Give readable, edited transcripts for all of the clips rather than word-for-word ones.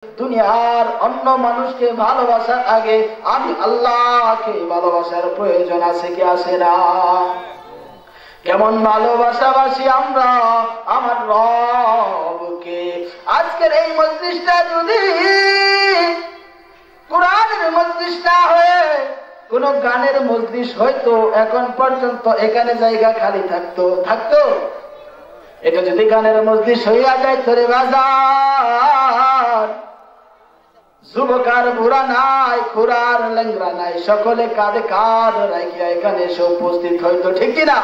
দুনিয়ার অন্য মানুষকে ভালোবাসার আগে আমি আল্লাহকে ভালোবাসার প্রয়োজন আছে কি আছে না? কেমন ভালোবাসাবাসী আমরা আমার রবকে। আজকের এই মজলিসটা যদি কোরআনের মজলিস না হয়ে কোন গানের মজলিস হয়তো এখন পর্যন্ত এখানে জায়গা খালি থাকতো। এটা যদি গানের মজলিস হইয়া যায় তোরে বাজার, যুবকার বুড়া নাই, খুরার লেংরা নাই, সকলে কাঁধে কাঁধ রাখিয়া এখানে এসে উপস্থিত হইতো, ঠিক কিনা?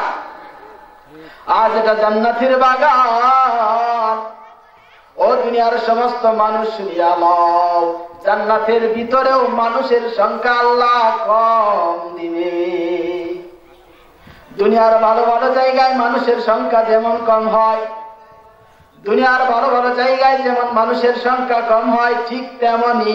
আজ এটা জান্নাতের বাগান। ও দুনিয়ার সমস্ত মানুষ শুনিয়া লও, জান্নাতের ভিতরেও মানুষের সংখ্যা আল্লাহ কম দিবে। দুনিয়ার ভালো ভালো জায়গায় মানুষের সংখ্যা যেমন কম হয়, দুনিয়ার ভালো ভালো জায়গায় যেমন মানুষের সংখ্যা কম হয়, ঠিক তেমনি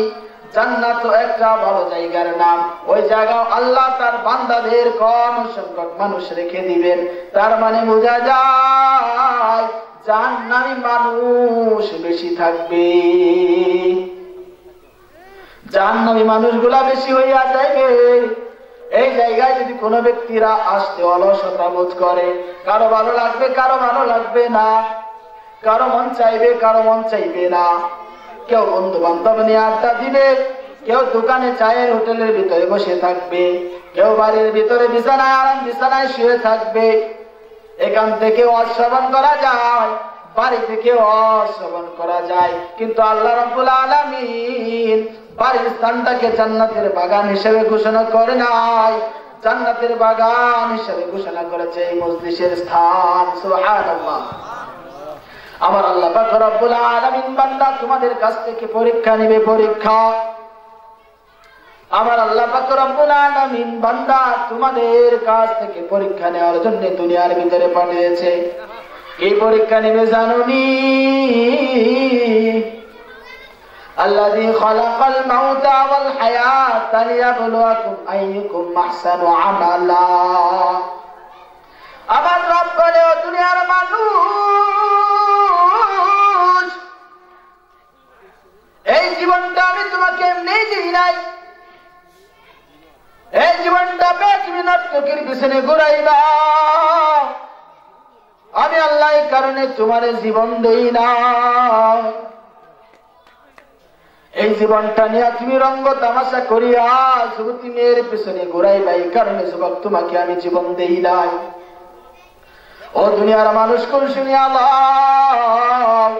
জান্নাত একটা ভালো জায়গার নাম। ওই জায়গায় আল্লাহ তার বান্দাদের কম সংখ্যক মানুষ রেখে দিবেন। তার মানে বোঝা যায় জান্নাতি মানুষ বেশি থাকবে, জান্নাতি মানুষগুলা বেশি হইয়া যাইবে। এই জায়গায় যদি কোনো ব্যক্তিরা আসতে অলসতা বোধ করে, কারো ভালো লাগবে কারো ভালো লাগবে না, কারো মন চাইবে কারো মন চাইবে না, কেউ বন্ধু বান্ধব নিয়ে আড্ডা দিবে, কেউ দোকানে চায়ের হোটেলের ভিতরে বসে থাকবে, কেউ বাড়ির ভিতরে বিছানায় আরাম বিছানায় শুয়ে থাকবে। এখান থেকে অশ্রবণ করা যায়, বাড়ি থেকে অশ্রবণ করা যায়, কিন্তু আল্লাহ রাব্বুল আলামিন বাড়ির স্থানটাকে জান্নাতের বাগান হিসেবে ঘোষণা করে নাই, জান্নাতের বাগান হিসেবে ঘোষণা করেছে এই মজলিসের স্থান। সুবহানাল্লাহ। আমার আল্লাহ পাক রব্বুল আলামিন বান্দা তোমাদের কাছ থেকে পরীক্ষা নেবে, পরীক্ষা। আমার আল্লাহ পাক রব্বুল আলামিন বান্দা তোমাদের কাছ থেকে পরীক্ষা নেওয়ার জন্য দুনিয়ার ভিতরে পাঠিয়েছে। এই পরীক্ষা নেবে জানুনি? আল্লাযী খালাকাল মাউতা ওয়াল হায়াতা লিয়াবলুয়াকুম আইয়ুকুম আহসানু আমালা। আমার রব বলে, ও দুনিয়ার মানুষ, এই জীবনটা আমি তোমাকে এমনি দিই নাই, এই জীবনটা পেয়ে তুমি নর্তকীর পিছনে ঘুরাইবা। আমি আল্লাহ এই কারণে তোমার জীবন দেই না। এই জীবনটা নিয়ে তুমি রঙ্গ তামাশা করিয়া যুবতী মেয়ের পিছনে ঘুরাইবা, এই কারণে যুবক তোমাকে আমি জীবন দেই নাই। ও দুনিয়ার মানুষ কোন শুনিয়া লও,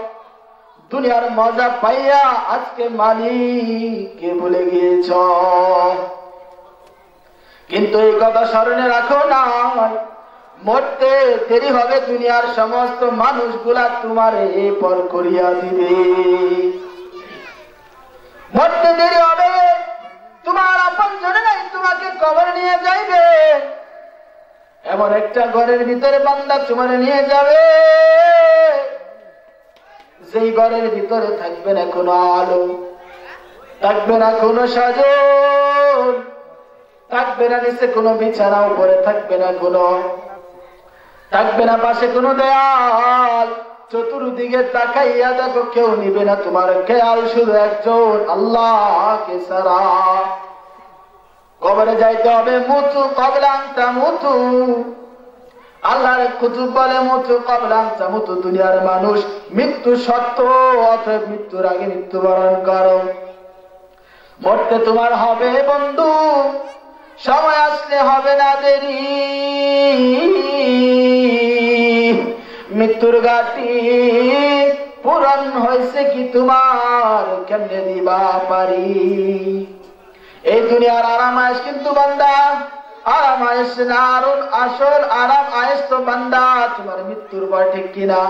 দুনিয়ার মজা পাইয়া আজকে মালিককে ভুলে গিয়েছ। কিন্তু এই কথা স্মরণে রাখো না, মরতে দেরি হবে, দুনিয়ার সমস্ত মানুষগুলা তোমারে পর করিয়া দিবে। মরতে দেরি হবে, তোমার আপন জনেরাই তোমাকে কবরে নিয়ে যাইবে। এমন একটা ঘরের ভিতরে বান্দা তোমার নিয়ে যাবে, যেই ঘরের ভিতরে থাকবে না কোনো আলো, থাকবে না কোনো সাজন, থাকবে না নিচে কোনো বিছানা, উপরে থাকবে না কোনো, থাকবে না পাশে কোনো দেয়াল। চতুর্দিকে তাকাইয়া দেখো কেউ নিবে না তোমার খেয়াল, শুধু একজন আল্লাহকে ছাড়া। কবরে যাইতে হবে মুতু ক্বাবলা আন তামুতু। আল্লাহর কুতুব বলে মুতু ক্বাবলা আন তামুতু। দুনিয়ার মানুষ মৃত্যু সত্য, অতএব মৃত্যুর আগে মৃত্যুবরণ করো। মরতে তোমার হবে বন্ধু, সময় আসলে হবে না দেরি। মৃত্যুর গাটি পূরণ হয়েছে কি তোমার, কেমনে দিবা পারি? এই দুনিয়ার আরাম আয়েশ কিন্তু বান্দা আরাম আয়েশ না, আসল আরাম আয়েশ তো বান্দা তোমার মৃত্যুর পর, ঠিক কিনা?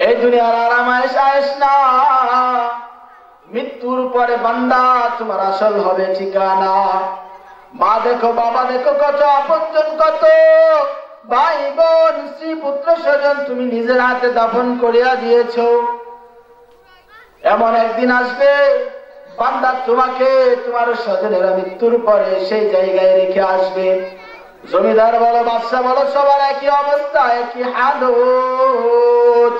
এই দুনিয়ার আরাম আয়েশ না, মৃত্যুর পরে বান্দা তোমার আসল হবে ঠিকানা। মা দেখো বাবা দেখো, কত আপনজন, কত ভাই বোন স্ত্রী পুত্র স্বজন তুমি নিজের হাতে দাফন করিয়া দিয়েছ। এমন একদিন আসবে বান্দা তোমাকে তোমার স্বজনেরা মৃত্যুর পরে সেই জায়গায় রেখে আসবে। জমিদার বলো বাদশা বলো সবার একই অবস্থা, একই হালত।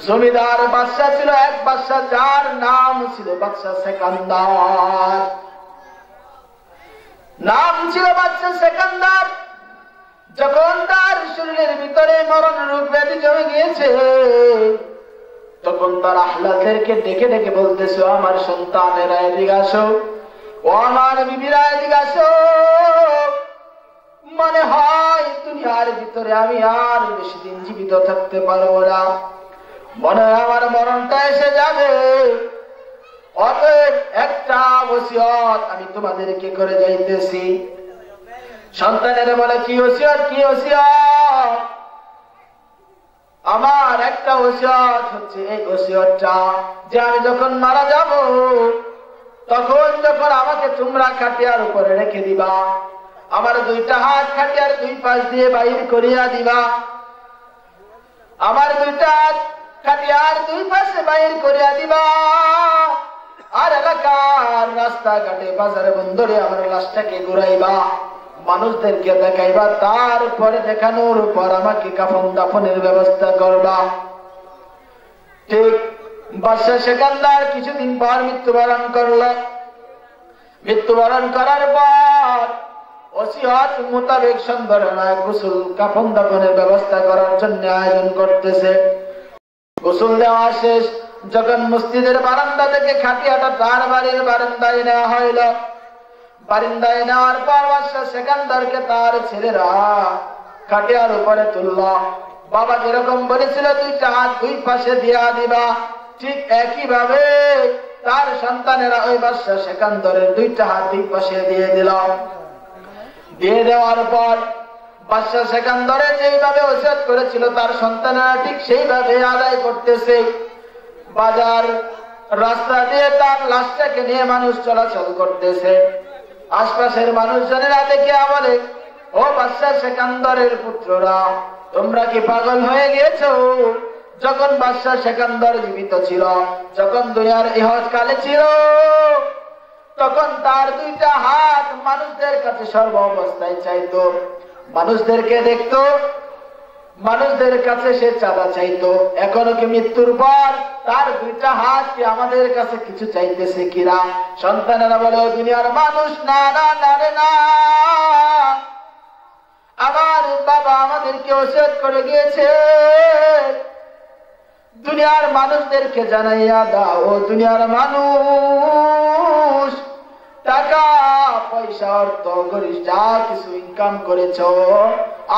জমিদার বাদশাহ ছিল, এক বাদশাহ যার নাম ছিল বাদশাহ সেকান্দার। নাম ছিল বাদশাহ সেকান্দার। যখন তার শরীরের ভিতরে মরণ রোগ ব্যাধি জমে গিয়েছে, তখন তার আহলাদেরকে ডেকে ডেকে বলতেছে, আমার সন্তানেরা এদিকে আসো, ও আমার বিবিরা এদিকে আসো, মনে হয় দুনিয়ার ভিতরে আমি আর বেশি দিন জীবিত থাকতে পারবো না, মনে হয় আমার মরণটা এসে যাবে। অতএব একটা ওসিয়ত আমি তোমাদেরকে করে যাইতেছি। সন্তানেরা বলে, কি ওসিয়ত, কি ওসিয়ত? আমার একটা ওসিয়ত হচ্ছে এই ওসিয়তটা যে আমি যখন মারা যাব, তখন যখন আমাকে তোমরা খাটিয়ার উপরে রেখে দিবা, আমার দুইটা হাত খাটিয়ার দুই পাশ দিয়ে বাইর করিয়া দিবা, আমার দুইটা হাত খাটিয়ার দুই পাশে বাইর করিয়া দিবা, আর এলাকার রাস্তাঘাটে বাজারে বন্দরে আমার লাশটাকে ঘুরাইবা, মানুষদেরকে দেখাইবা, তারপরে দেখানোর পর আমাকে কাফন দাফনের ব্যবস্থা করবা। ঠিক বাদশাহ সেকান্দার কিছুদিন পর মৃত্যুবরণ করল। মৃত্যুবরণ করার পর ওসিয়ত মোতাবেক সন্ধ্যাবেলা গোসল কাফন দাফনের ব্যবস্থা করার জন্য আয়োজন করতেছে। গোসল দেওয়া শেষ, যখন মসজিদের বারান্দা থেকে খাটিয়াটা তার বাড়ির বারান্দায় নেওয়া হইল, বারান্দায় নেওয়ার পর বাদশাহ সেকান্দারকে তার ছেলেরা খাটিয়ার উপরে তুলল। বাবা যেরকম বলেছিল দুইটা হাত দুই পাশে দিয়া দিবা, ঠিক একই ভাবে তার সন্তানেরা ওই বাদশাহ সেকান্দারের দুইটা হাত দুই পাশে দিয়ে দিল। দিয়ে দেওয়ার পর বাদশাহ সেকান্দারে যেইভাবে ওসিয়ত করেছিল তার সন্তানেরা ঠিক সেইভাবে আদায় করতেছে। বাজার রাস্তা দিয়ে তার লাশটাকে নিয়ে মানুষ চলাচল করতেছে। আশপাশের মানুষজনেরা দেখে বলে, ও বাদশাহ সেকান্দারের পুত্ররা, তোমরা কি পাগল হয়ে গিয়েছো? যখন বাদশাহ সেকান্দার জীবিত ছিল, যখন দুনিয়ার ইহকালে ছিল, তখন তার দুইটা হাত মানুষদের কাছে সর্ব অবস্থায় চাইতো, মানুষদেরকে দেখতো, মানুষদের কাছে সে চাঁদা চাইতো। এখনো কি মৃত্যুর পর তার দুইটা হাত কি আমাদের কাছে কিছু চাইতেছে কিনা? সন্তানেরা বলে, দুনিয়ার মানুষ, না না না রে না, আমার বাবা আমাদেরকে ওসিয়ত করে গিয়েছে, দুনিয়ার মানুষদেরকে জানাইয়া দাও, ও দুনিয়ার মানুষ, টাকা পয়সা অর্থ করিস, যা কিছু ইনকাম করেছ,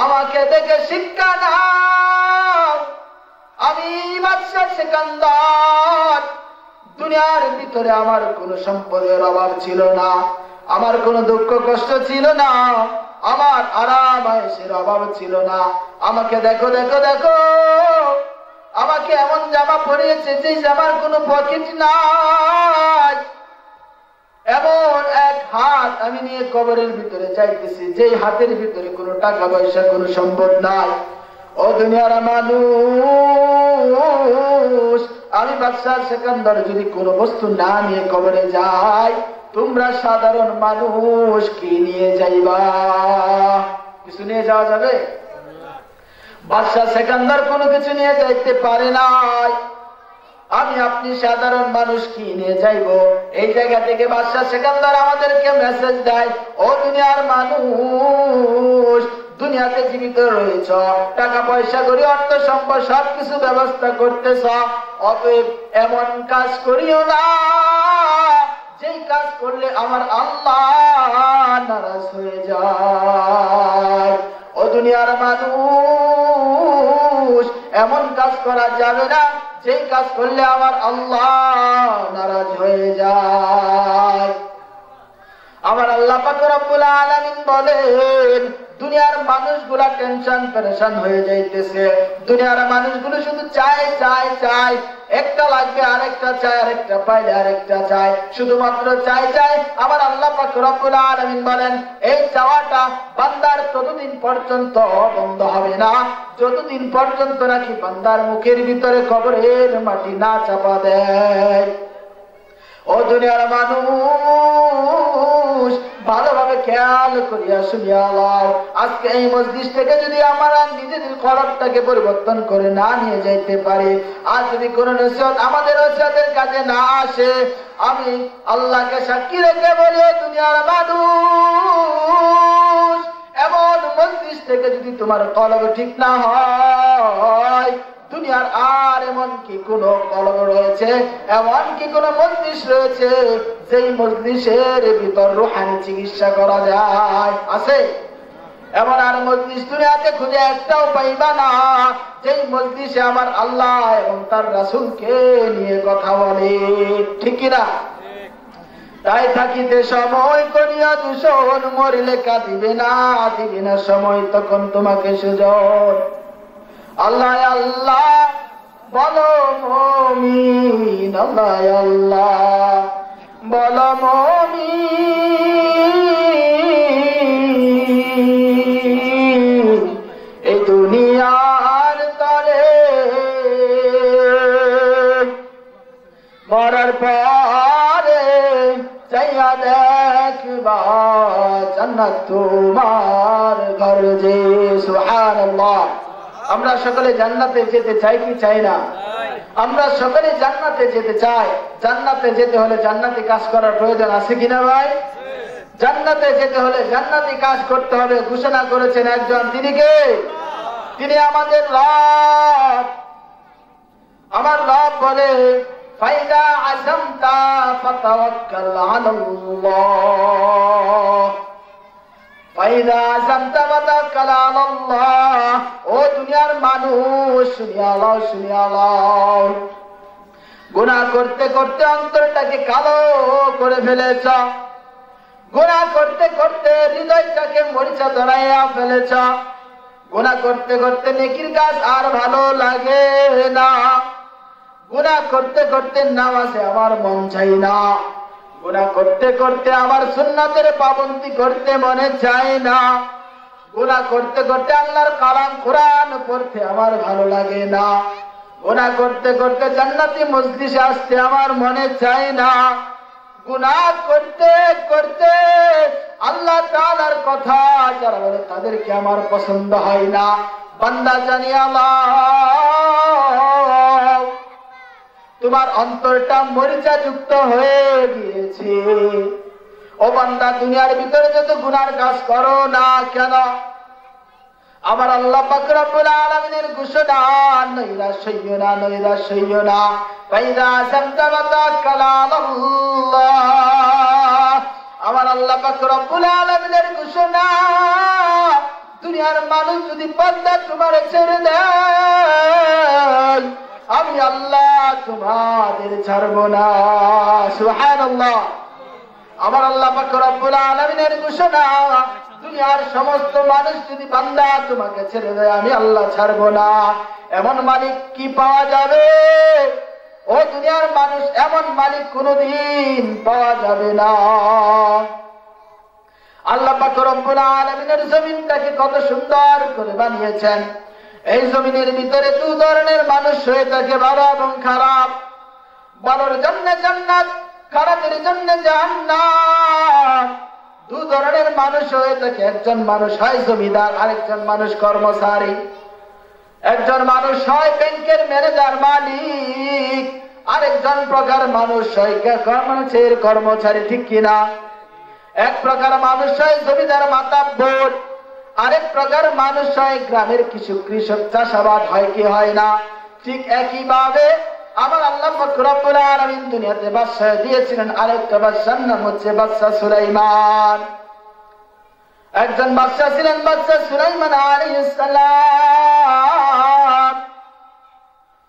আমাকে দেখে শিক্ষা নাও। আমি বাদশাহ সেকান্দার, দুনিয়ার ভিতরে আমার কোনো সম্পদের অভাব ছিল না, আমার কোনো দুঃখ কষ্ট ছিল না, আমার আরাম আয়েশের অভাব ছিল না। আমাকে দেখো দেখো দেখো, আমাকে এমন জামা পরিয়েছে যে জামার কোনো পকেট নাই, এমন এক হাত আমি নিয়ে কবরের ভিতরে যাইতেছি, যে হাতের ভিতরে কোনো টাকা পয়সা কোনো সম্পদ নাই। ও দুনিয়ার মানুষ, আমি বাদশাহ সেকান্দার যদি কোনো বস্তু না নিয়ে কবরে যাই, তোমরা সাধারণ মানুষ কি নিয়ে যাইবা? কিছু নিয়ে যাওয়া যাবে? বাদশাহ সেকান্দার কোনো কিছু নিয়ে যাইতে পারে নাই। আমি আপনি সাধারণ মানুষ কি নিয়ে যাইব? এই জায়গা থেকে বাদশাহ সেকান্দার আমাদেরকে মেসেজ দেয়, ও দুনিয়ার মানুষ, দুনিয়াতে জীবিত রয়েছ, টাকা পয়সা করি, অর্থ সম্পদ সবকিছু ব্যবস্থা করতেছ, অতএব এমন কাজ করিও না যেই কাজ করলে আমার আল্লাহ নারাজ হয়ে যায়। ও দুনিয়ার মানুষ, এমন কাজ করা যাবে না যেই কাজ করলে আমার আল্লাহ নারাজ হয়ে যায়। আমার আল্লাহ পাক রব্বুল আলামিন বলেন, দুনিয়ার মানুষগুলা টেনশন পেরেশান হয়ে যাইতেছে, দুনিয়ার মানুষগুলো শুধু চায় চায় চায়, একটা লাগবে আরেকটা চায়, আরেকটা পাইলে আরেকটা চায়, শুধুমাত্র চায় চায়। আমার আল্লাহ পাক রব্বুল আলামিন বলেন, এই চাওয়াটা বান্দার ততদিন পর্যন্ত বন্ধ হবে না যতদিন পর্যন্ত নাকি বান্দার মুখের ভিতরে কবরের মাটি না চাপা দেয়। ও দুনিয়ার মানুষ, ভালোভাবে খেয়াল করিয়া শুনিয়া লও, আজকে এই মজলিস থেকে যদি আমরা নিজেদের কলবটাকে পরিবর্তন করে না নিয়ে যাইতে পারি, আর যদি কোন নসিহত আমাদের নসিহতের কাছে না আসে, আমি আল্লাহকে সাক্ষী রেখে বলি দুনিয়ার মানুষ, এমন মজলিস থেকে যদি তোমার কলব ঠিক না হয়, দুনিয়ার আর এমন কি কোন কলব রয়েছে, এমন কি কোন মজলিস রয়েছে যেই মজলিসের ভিতর রূহানি চিকিৎসা করা যায়? আছে? এমন আর মজলিস দুনিয়াতে খুঁজে একটাও পাইবা না যেই মজলিসে আমার আল্লাহ এবং তার রাসূলকে নিয়ে কথা বলে। ঠিক কিনা? তাই থাকিতে সময় করিয়া দূষণ, মরিলে কাঁদিবে না, দিবে না সময় তখন তোমাকে সুজন। আল্লাহ আল্লাহ বলো মুমিন, আল্লাহ আল্লাহ বলো মুমিন, এই দুনিয়ার তরে মরার পরে চাইয়া দেখবা জান্নাত তোমার ঘর যে। সুবহানাল্লাহ। আমরা সকলে জান্নাতে যেতে চাই কি চাই না? আমরা সকলে জান্নাতে যেতে চাই। জান্নাতে যেতে হলে জান্নাতি কাজ করার প্রয়োজন আছে কিনা ভাই? জান্নাতে যেতে হলে জান্নাতি কাজ করতে হবে। ঘোষণা করেছেন একজন, তিনি কে? তিনি আমাদের রব। আমার রব বলে ফাইদা আযামতা ফাতাওয়াক্কাল আলাল্লাহ, ফাইদা আযামতা ফাতাওয়াক্কাল আলাল্লাহ। ও দুনিয়ার মানুষ শুনিয়া লও, শুনিয়া লও, গুনাহ করতে করতে অন্তরটাকে কালো করে ফেলেছ, গুনাহ করতে করতে হৃদয়টাকে মরিচা ধরাইয়া ফেলেছ, গুনাহ করতে করতে নেকির কাজ আর ভালো লাগে না, গুনাহ করতে করতে নামাজে আমার মন চাই না, গুনাহ করতে করতে আমার সুন্নাতের পাবন্দি করতে মনে চায় না, গুনাহ করতে করতে আল্লাহর কালাম কোরআন পড়তে আমার ভালো লাগে না, গুনাহ করতে করতে জান্নাতি মজলিসে আসতে আমার মনে চায় না, গুনাহ করতে করতে আল্লাহ তাআলার কথা যারা বলে তাদেরকে আমার পছন্দ হয় না। বান্দা জানিয়া লও, তোমার অন্তরটা মরিচা যুক্ত হয়ে গিয়েছে। ও বান্দা, দুনিয়ার ভিতরে যত গুনার কাজ করো না কেন, আমার আল্লাহ পাক রব্বুল আলামিনের ঘোষণা, নৈরাশ হইও না, নৈরাশ হইও না, ফাইদা আযামতা ফাতাওয়াক্কাল আলাল্লাহ। আমার আল্লাহ পাক রব্বুল আলামিনের ঘোষণা, দুনিয়ার মানুষ যদি বান্দা তোমার ছেড়ে দেয়, আমি আল্লাহ তোমাদের ছাড়ব না। সুবহানাল্লাহ। আমার আল্লাহ পাক রব্বুল আলামিনের ঘোষণা, দুনিয়ার সমস্ত মানুষ যদি বান্দা তোমাকে ছেড়ে দেয়, আমি আল্লাহ ছাড়ব না। এমন মালিক কি পাওয়া যাবে? ও দুনিয়ার মানুষ, এমন মালিক কোনদিন পাওয়া যাবে না। আল্লাহ পাক রব্বুল আলামিনের জমিনটাকে কত সুন্দর করে বানিয়েছেন। এই জমিনের ভিতরে দু ধরনের মানুষ হয়ে থাকে, ভালো এবং খারাপ। ভালোর জন্য জান্নাত, খারাপের জন্য জাহান্নাম। দু ধরনের মানুষ হয়ে থাকে। একজন মানুষ হয় জমিদার, আরেকজন মানুষ কর্মচারী। একজন মানুষ হয় ব্যাংকের ম্যানেজার, মালিক, আরেকজন প্রকার মানুষ হয় মানুষের কর্মচারী। ঠিক কিনা? এক প্রকার মানুষ হয় জমিদার, মাতাব্বর, আরেক প্রকার মানুষ হয় গ্রামের কিছু কৃষক, চাষাবাদ হয় কি হয় না? ঠিক একই ভাবে আমার আল্লাহ পাক রব্বুল আলামিন দুনিয়াতে বাদশা দিয়েছিলেন। আরেকটা বাদশার নাম হচ্ছে বাদশা সুলাইমান। একজন বাদশা ছিলেন বাদশা সুলাইমান আলাইহিস সালাম।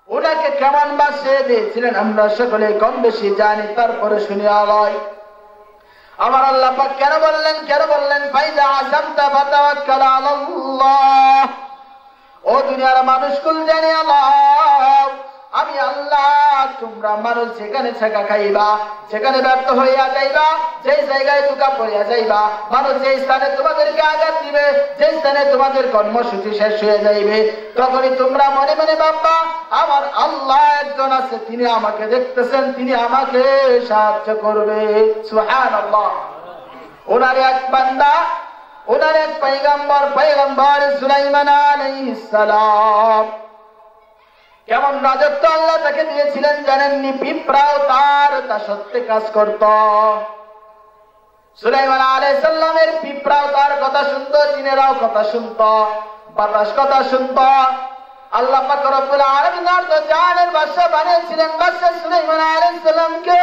ওনাকে কেমন বাদশা দিয়েছিলেন আমরা সকলে কম বেশি জানি, তারপরে শুনিয়া লয়। আমার আল্লাহ পাক কেন বললেন ফাইদা আযামতা ফাতাওয়াক্কাল আলাল্লাহ। ও দুনিয়ার মানুষ কুল জানিয়া লও, আমি আল্লাহ, তোমরা মানুষ যেখানে ছেঁকা খাইবা, যেখানে ব্যর্থ হইয়া যাইবা, যে জায়গায় ধোঁকা পড়িয়া যাইবা, মানুষ যে স্থানে তোমাদেরকে আঘাত দিবে, যে স্থানে তোমাদের কর্মসূচি শেষ হয়ে যাইবে, তখনই তোমরা মনে মনে ভাববা আমার আল্লাহ একজন আছে, তিনি আমাকে দেখতেছেন, তিনি আমাকে সাহায্য করবে। সুবহানাল্লাহ। ওনার এক বান্দা, ওনার এক পয়গম্বর সুলাইমান আলাইহিস সালাম। কেমন রাজত্ব আল্লাহ তাকে দিয়েছিলেন জানেননি? পিঁপড়াও তার দাসত্বে কাজ করত। সুলাইমান আলাইহিস সালামের পিঁপড়াও তার কথা শুনতো, জিনেরাও কথা শুনতো, বাতাস কথা শুনতো। আল্লাহ পাক রব্বুল আলামিন তো জানের বাদশা বানিয়েছিলেন বাদশা সুলাইমান আলাইহিস সালামকে।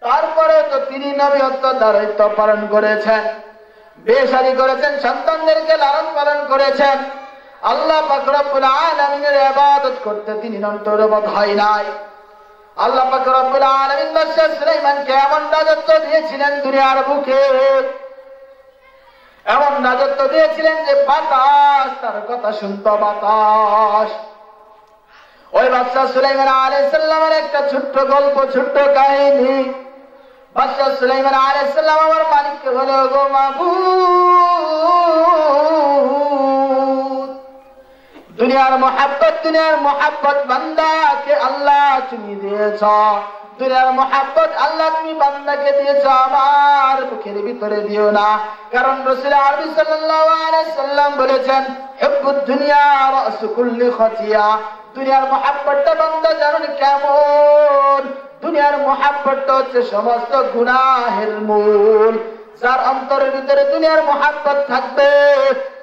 তারপরে তো তিনি নবীত্ব দায়িত্ব পালন করেছেন, বেশারি করেছেন, সন্তানদেরকে লালন পালন করেছেন। আল্লাহ পাক রব্বুল আলামিনের ইবাদত করতে তিনি অন্তরবোধ হয় নাই। আল্লাহ পাক রব্বুল আলামিন বাদশা সুলাইমানকে এমন রাজত্ব দিয়েছিলেন দুনিয়ার বুকে, এমন রাজত্ব দিয়েছিলেন যে বাতাস তার কথা শুনতো, বাতাস। ওই বাদশা সুলাইমান আলাইহিস সালামের একটা ছোট্ট গল্প, ছোট্ট কাহিনী। বাদশা সুলাইমান আলাইহিস সালাম আমার মালিককে বলে, গো মাবুদ, দুনিয়ার মোহাব্বত বান্দাকে আল্লাহ তুমি দিয়েছ, দুনিয়ার মোহাব্বত আল্লাহ তুমি বান্দাকে দিয়েছ, আমার বুকের ভিতরে দিও না। কারণ রাসূল আরবি সাল্লাল্লাহু আলাইহি সাল্লাম বলেছেন, হুব্বুদ দুনিয়া রাসু কুল্লি খাতিয়া। দুনিয়ার মোহাব্বতটা বান্দা জানেন কেমন? দুনিয়ার মোহাব্বতটা হচ্ছে সমস্ত গুনাহের মূল। যার অন্তরের ভিতরে দুনিয়ার মোহাব্বত থাকবে,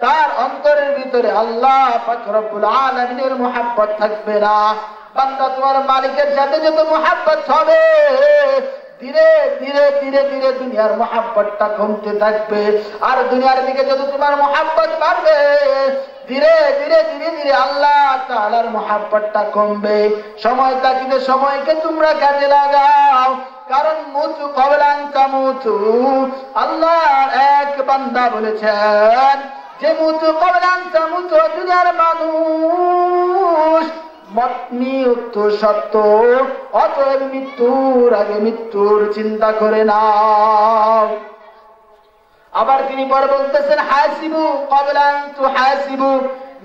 তার অন্তরের ভিতরে আল্লাহ পাক রব্বুল আলামিনের মোহাব্বত থাকবে না। বান্দা তোমার মালিকের সাথে যত মোহাব্বত হবে, ধীরে ধীরে ধীরে ধীরে দুনিয়ার মোহাব্বতটা কমতে থাকবে। আর দুনিয়ার দিকে যত তোমার মোহাব্বত বাড়বে, ধীরে ধীরে ধীরে ধীরে আল্লাহ তাআলার মোহাব্বতটা কমবে। সময় থাকিতে সময়কে তোমরা কাজে লাগাও, কারণ মুতু ক্বাবলা আন তামুতু। আল্লাহর এক বান্দা বলেছেন যে মুতু ক্বাবলা আন তামুতু, দুনিয়ার মানুষ মৃত্যু সত্য, অতএব মৃত্যুর আগে মৃত্যুর চিন্তা করে নাও। আবার তিনি পরে বলতেছেন, হাসিবু ক্বাবলা আন তুহাসিবু,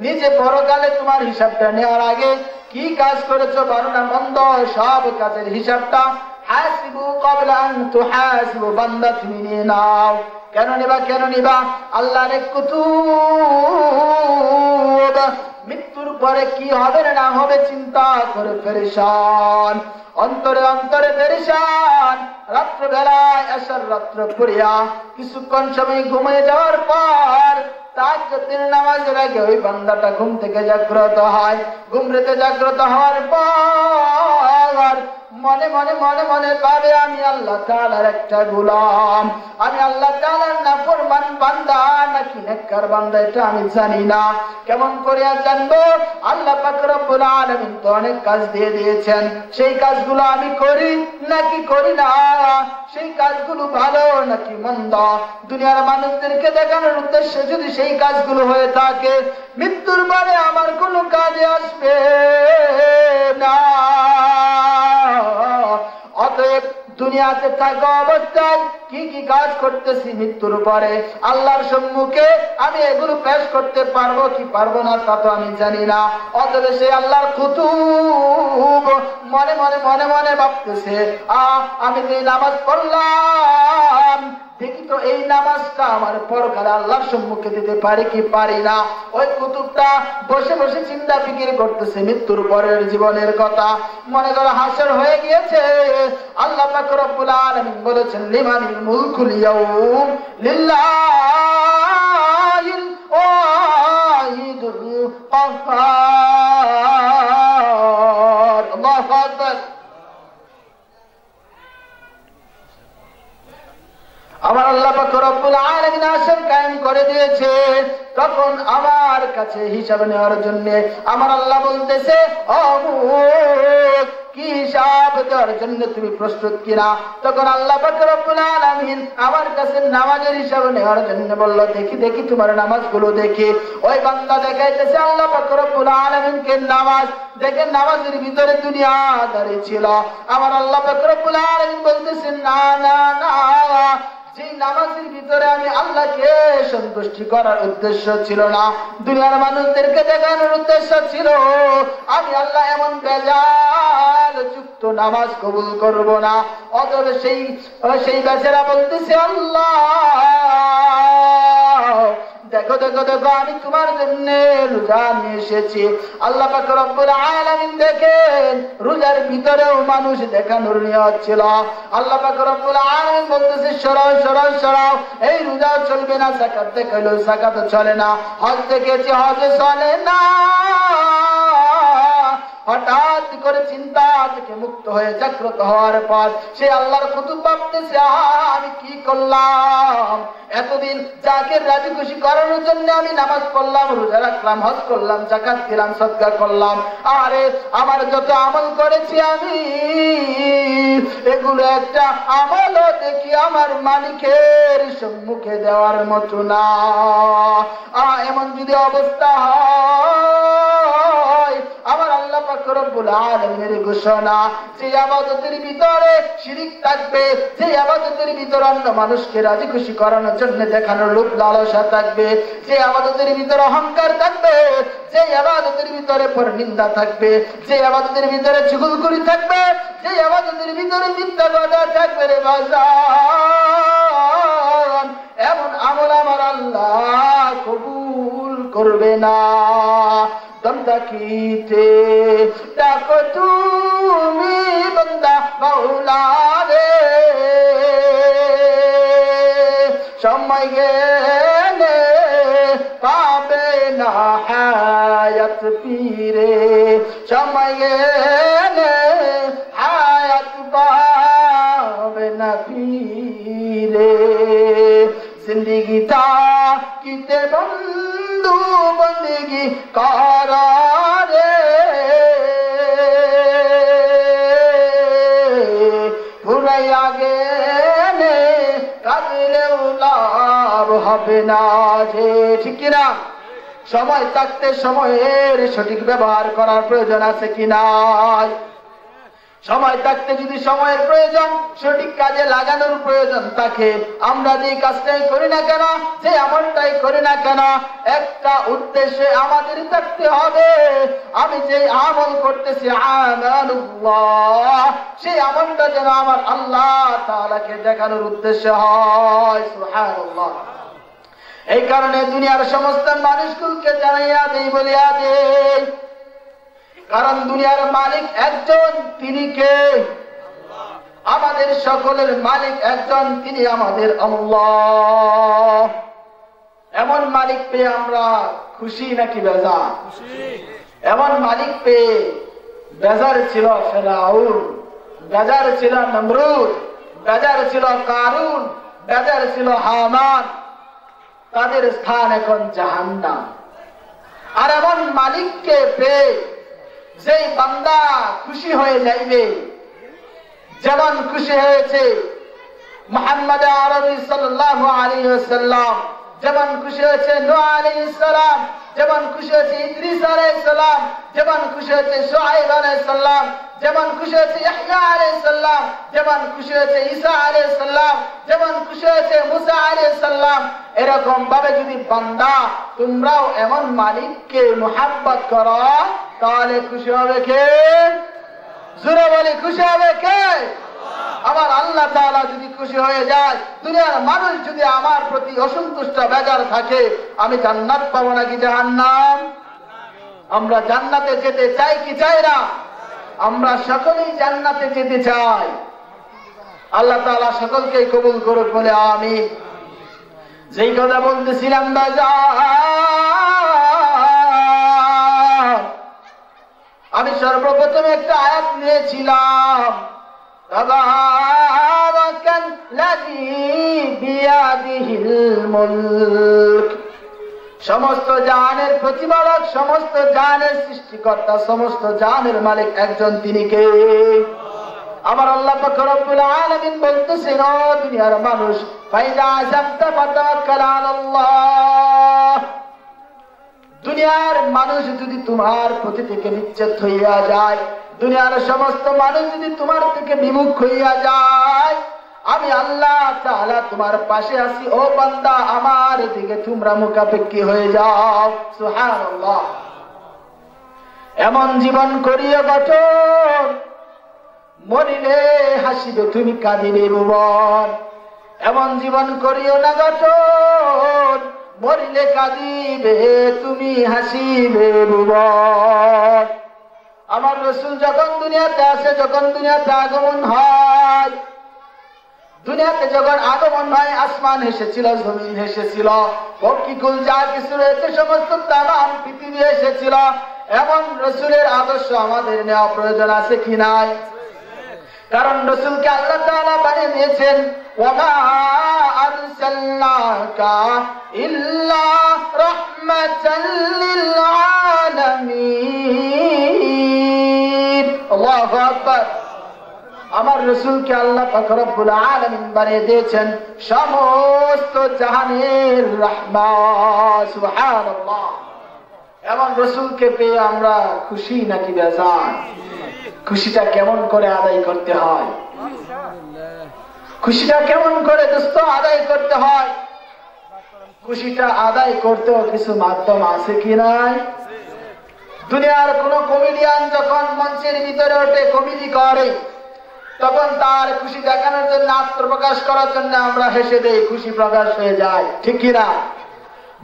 নিজে পরকালে তোমার হিসাবটা নেওয়ার আগে কি কাজ করেছো, ভালো না মন্দ, সব কাজের হিসাবটা হাসিবু ক্বাবলা আন তুহাসিবু, বান্দা তুমি নিয়ে নাও। কেন নিবা? কেন নিবা? আল্লাহর কুতুব মৃত্যুর পরে কি হবে না হবে চিন্তা করে পেরেশান, অন্তরে অন্তরে পেরেশান। রাত্রবেলায় আসার রাত্র পড়িয়া কিছুক্ষণ সময় ঘুমিয়ে যাওয়ার পর তাহাজ্জুদের নামাজের আগে ওই বান্দাটা ঘুম থেকে জাগ্রত হয়। ঘুম থেকে জাগ্রত হওয়ার পর মনে মনে মনে মনে ভাবে, আমি আল্লাহ তাআলার একটা গোলাম, আমি আল্লাহ তাআলার নাফরমান বান্দা নাকি নেককার বান্দা এটা আমি জানি না। কেমন করে জানবো? আল্লাহ পাক রব্বুল আলামিন তো অনেক কাজ দিয়ে দিয়েছেন, সেই কাজগুলো আমি করি নাকি করি না, সেই কাজগুলো ভালো নাকি মন্দ, দুনিয়ার মানুষদেরকে দেখানোর উদ্দেশ্যে যদি সেই কাজগুলো হয়ে থাকে, মৃত্যুর পরে আমার কোনো কাজে আসবে না। অতএব দুনিয়াতে থাকা অবস্থায় কি কি কাজ করতেছি, মৃত্যুর পরে আল্লাহর সম্মুখে আমি এগুলো পেশ করতে পারবো কি পারবো না তা তো আমি জানি না। অতএব সে আল্লাহর কুতুব মনে মনে মনে মনে ভাবতেছে, আমি যে নামাজ পড়লাম, দেখি তো এই নামাজটা আমার পরকালে আল্লাহর সম্মুখে দিতে পারি কি পারি না। ওই কুতুবটা বসে বসে চিন্তা ফিকির করতেছে মৃত্যুর পরের জীবনের কথা। মনে করো হাসর হয়ে গিয়েছে, আল্লাহ পাক রব্বুল আলামিন বলেছেন, লিমানিল মুলকুল ইয়াউম লিল্লাহিল ওয়াহিদুল কাহ্হার। আল্লাহু আকবার। আমার আল্লাহ পাক রব্বুল আলামিন আসর কায়েম করে দিয়েছে। তখন আমার কাছে হিসাব নেওয়ার জন্য আমার আল্লাহ বলতেছে, অমুক কি হিসাব দেওয়ার জন্য তুমি প্রস্তুত কিনা? তখন আল্লাহ পাক রব্বুল আলামিন আমার কাছে নামাজের হিসাব নেওয়ার জন্য বলল, দেখি দেখি তোমার নামাজগুলো দেখি। ওই বান্দা দেখাইতেছে আল্লাহ পাক রব্বুল আলামিনকে নামাজ দেখে, নামাজের ভিতরে দুনিয়াদারি ছিল। আমার আল্লাহ পাক রব্বুল আলামিন বলতেছেন, না না না, যে নামাজের ভিতরে আমি আল্লাহকে সন্তুষ্টি করার উদ্দেশ্য ছিল না, দুনিয়ার মানুষদেরকে দেখানোর উদ্দেশ্য ছিল আমি আল্লাহ এমন বেজাল যুক্ত নামাজ কবুল করব না। অতএব সেই বেচারা বলতেছে, আল্লাহ দেখো দেখো দেখো, আমি তোমার জন্য রোজা নিয়ে এসেছি। আল্লাহ পাক রব্বুল আলামিন দেখেন রোজার ভিতরেও মানুষ দেখানোর নিয়ত ছিল। আল্লাহ পাক রব্বুল আলামিন বলতেছে, সরাও সরাও সরাও, এই রোজা চলবে না। যাকাত দেখাইলো, যাকাত চলে না। হজ দেখেছি, হজ চলে না। হঠাৎ করে চিন্তা থেকে মুক্ত হয়ে জাগ্রত হওয়ার পর সে আল্লাহর কুতুব ভাবতেছে, আমি কি করলাম? এতদিন যাকে রাজি খুশি করানোর জন্য আমি নামাজ পড়লাম, রোজা রাখলাম, হজ করলাম, যাকাত দিলাম, সদকা করলাম, আরে আমার যত আমল করেছি আমি, এগুলো একটা আমলও দেখি আমার মালিকের সম্মুখে দেওয়ার মতো না। এমন যদি অবস্থা হয়, আমার আল্লাহ পাক রব্বুল আলামিনের ঘোষণা, যে ইবাদতের ভিতরে শিরিক থাকবে, যে ইবাদতের ভিতরে অন্য মানুষকে রাজি খুশি করানোর জন্য দেখানোর লোভ লালসা থাকবে, যে ইবাদতের ভিতরে অহংকার থাকবে, যে ইবাদতের ভিতরে পরনিন্দা থাকবে, যে ইবাদতের ভিতরে চুগলখড়ি থাকবে, যে ইবাদতের ভিতরে মিথ্যা কথা থাকবে, রে বাজান, এমন আমল আমার আল্লাহ কবুল করবে না। দমদাকিতে ডাকো তুমি বন্দা মাওলা রে, সময় গেলে পাবে না হায়াত পীরে, সময় গেলে হায়াত পাবে না পীরে। জিন্দগি তা কিতে বন্ধু বন্দগি কারারে, পুরাইয়া গেলে কাঁদলেও লাভ হবে না। যে ঠিক কিনা? সময় থাকতে সময়ের সঠিক ব্যবহার করার প্রয়োজন আছে কিনা? সময় থাকতে যদি সময়ের প্রয়োজন, সঠিক কাজে লাগানোর প্রয়োজন থাকে, আমরা যে কাজটাই করি না কেন, যে আমলটাই করি না কেন, একটা উদ্দেশ্যে আমাদের থাকতে হবে। আমি যে আমল করতেছি আমানুল্লাহ, সেই আমলটা যেন আমার আল্লাহ তাআলাকে দেখানোর উদ্দেশ্যে হয়। সুবহানাল্লাহ। এই কারণে দুনিয়ার সমস্ত মানুষগুলোকে জানাইয়া দেই, বলিয়া দেই, কারণ দুনিয়ার মালিক একজন, তিনি কে? আমাদের সকলের মালিক একজন, তিনি আমাদের আল্লাহ। এমন মালিক পেয়ে আমরা খুশি নাকি বেজার? এমন মালিক পেয়ে বেজার ছিল ফেরাউন, বেজার ছিল নমরুদ, বেজার ছিল কারুন, বেজার ছিল হামান। তাদের স্থান এখন জাহান্নাম। আর এমন মালিককে পেয়ে যেই বান্দা খুশি হয়ে যাইবে, যেমন খুশি হয়েছে মুহাম্মদ আরবি সাল্লাল্লাহু আলাইহি ওয়াসাল্লাম, যেমন খুশি হয়েছে নূহ আলাইহিস সালাম, যেমন খুশি হয়েছে ইদ্রিস আলাইহিস সালাম, যেমন খুশি হয়েছে শুআয়ব আলাইহিস সালাম, যেমন খুশি হয়েছে ইয়াহইয়া আলাইহিস সালাম, যেমন খুশি হয়েছে ঈসা আলাইহিস সালাম, যেমন খুশি হয়েছে মুসা আলাইহিস সালাম, এরকম ভাবে যদি বান্দা তোমরাও এমন মালিককে মুহাব্বত করো, তাহলে খুশি হবে কে? জোরে বলি, খুশি হবে কে? আমার আল্লাহ তাআলা যদি খুশি হয়ে যায়, দুনিয়ার মানুষ যদি আমার প্রতি অসন্তুষ্ট বেজার থাকে, আমি জান্নাত পাবো নাকি জাহান্নাম? আমরা জান্নাতে যেতে চাই কি চাই না? আমরা সকলেই জান্নাতে যেতে চাই। আল্লাহ তাআলা সকলকে কবুল করুক বলে আমিন। যেই কথা বলতেছিলাম বাজার, আমি সর্বপ্রথম একটা আয়াত নিয়েছিলাম, সমস্ত জাহানের প্রতিপালক, সমস্ত জাহানের সৃষ্টিকর্তা, সমস্ত জাহানের মালিক একজন, তিনি কে? আমার আল্লাহ পাক রব্বুল আলামিন বলতেছেন, ও দুনিয়ার মানুষ, ফাইজা আযামতা ফাতাওয়াক্কাল আলাল্লাহ। দুনিয়ার মানুষ যদি তোমার প্রতি থেকে বিচ্ছেদ হইয়া যায়, দুনিয়ার সমস্ত মানুষ যদি তোমার থেকে বিমুখ হইয়া যায়, আমি আল্লাহ তাআলা তোমার পাশে আছি, ও বান্দা আমার দিকে তোমরা মুখাপেক্ষী হয়ে যাও। সুবহানাল্লাহ। এমন জীবন করিও গঠন, মরিলে হাসিবে তুমি কাঁদিবে ভুবন। এমন জীবন করিও না গঠন, মরিলে কাঁদিবে তুমি হাসিবে ভুবন। আমার রাসূল যখন দুনিয়াতে আসে, যখন দুনিয়াতে আগমন হয়, দুনিয়াতে যখন আগমন হয়, আসমান হেসেছিল, জমিন হেসেছিল, পক্ষীকুল যা কিছু রয়েছে সমস্ত তামাম পৃথিবী এসেছিল। এমন রাসূলের আদর্শ আমাদের নেওয়া প্রয়োজন আছে কি নাই? কারণ রাসূলকে আল্লাহ তাআলা বানিয়ে দিয়েছেন, ওয়ামা আরসালনাকা ইল্লা রাহমাতাল লিল আলামিন। আল্লাহু আকবার। আমার রাসূলকে আল্লাহ পাক রব্বুল আলামিন বানিয়ে দিয়েছেন সমস্ত জাহানের রাহমাত। সুবহানাল্লাহ। এমন রাসূলকে পেয়ে আমরা খুশি নাকি বেজার? খুশিটা কেমন করে আদায় করতে হয়? খুশিটা কেমন করে দোস্ত আদায় করতে হয়? খুশিটা আদায় করতেও কিছু মাধ্যম আছে কি নাই? দুনিয়ার কোন কমেডিয়ান যখন মঞ্চের ভিতরে ওঠে, কমেডি করে, তখন তার খুশি দেখানোর জন্য, আত্মপ্রকাশ করার জন্য আমরা হেসে দেই, খুশি প্রকাশ হয়ে যায়, ঠিক কিনা?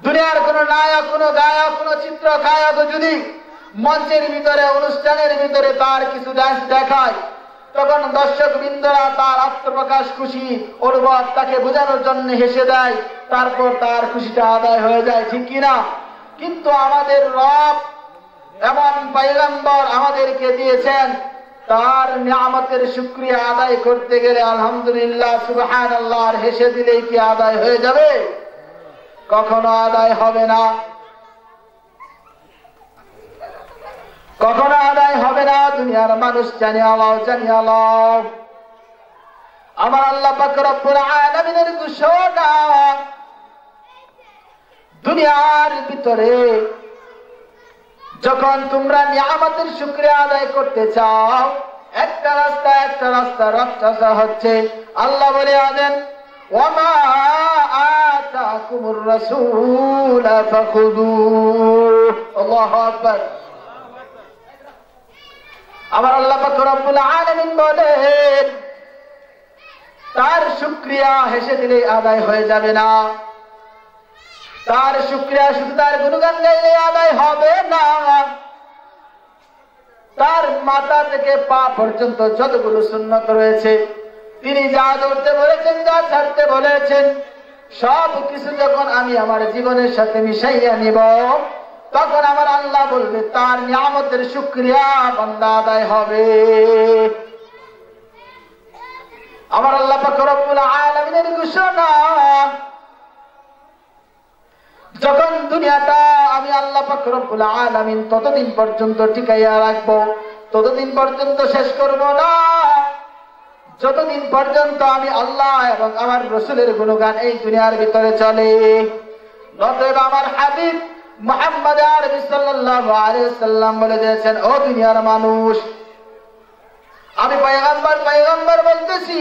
দুনিয়ার কোন নায়ক, কোন গায়ক, কোন চিত্র গায়ক যদি মঞ্চের ভিতরে, অনুষ্ঠানের ভিতরে তার কিছু ডান্স দেখায়, তখন দর্শক বৃন্দরা তার আত্মপ্রকাশ, খুশি অনুভব তাকে বোঝানোর জন্য হেসে দেয়, তারপর তার খুশিটা আদায় হয়ে যায়, ঠিক কিনা? কিন্তু আমাদের রব এমন পয়গম্বর আমাদেরকে দিয়েছেন, তার নিয়ামতের শুকরিয়া আদায় করতে গেলে আলহামদুলিল্লাহ, সুবহানাল্লাহ আর হেসে দিলেই কি আদায় হয়ে যাবে? কখনো আদায় হবে না, কখনো আদায় হবে না। দুনিয়ার মানুষ জানিয়ে আলাও, জানিয়ে আলাও, আমার আল্লাহ পাক রব্বুল আলামিনের ঘোষণা, দুনিয়ার ভিতরে যখন তোমরা নিয়ামতের শুকরিয়া আদায় করতে চাও, একটা রাস্তা হচ্ছে আল্লাহ বলে আছেন, ওয়ামা আতাকুমুর রাসূল ফাখুযুহু। আল্লাহু আকবার। আমার আল্লাহ পাক রব্বুল আলামিন বলেন, তার শুকরিয়া হেসে দিলে আদায় হয়ে যাবে না, তার শুকরিয়া শুধু তার গুণগান গাইলে আদায় হবে না। তার মাথা থেকে পা পর্যন্ত যতগুলো সুন্নত রয়েছে, তিনি যা ধরতে বলেছেন, যা ছাড়তে বলেছেন, সব কিছু যখন আমি আমার জীবনের সাথে মিশাইয়া নিব, তখন আমার আল্লাহ বলবে তার নিয়ামতের শুকরিয়া বান্দা আদায় হবে। আমার আল্লাহ পাক রব্বুল আলামিনের ঘোষণা, যখন দুনিয়াটা আমি আল্লাহ পাক রব্বুল আলামিন ততদিন পর্যন্ত টিকাইয়া রাখবো, ততদিন পর্যন্ত শেষ করব না, যতদিন পর্যন্ত আমি আল্লাহ এবং আমার রাসূলের গুণগান এই দুনিয়ার ভিতরে চলে। নতবা আমার হাবিব মুহাম্মদ আরবি সাল্লাল্লাহু আলাইহি ওয়াসাল্লাম বলে দিয়েছেন, ও দুনিয়ার মানুষ, আমি পয়গম্বর বলতেছি,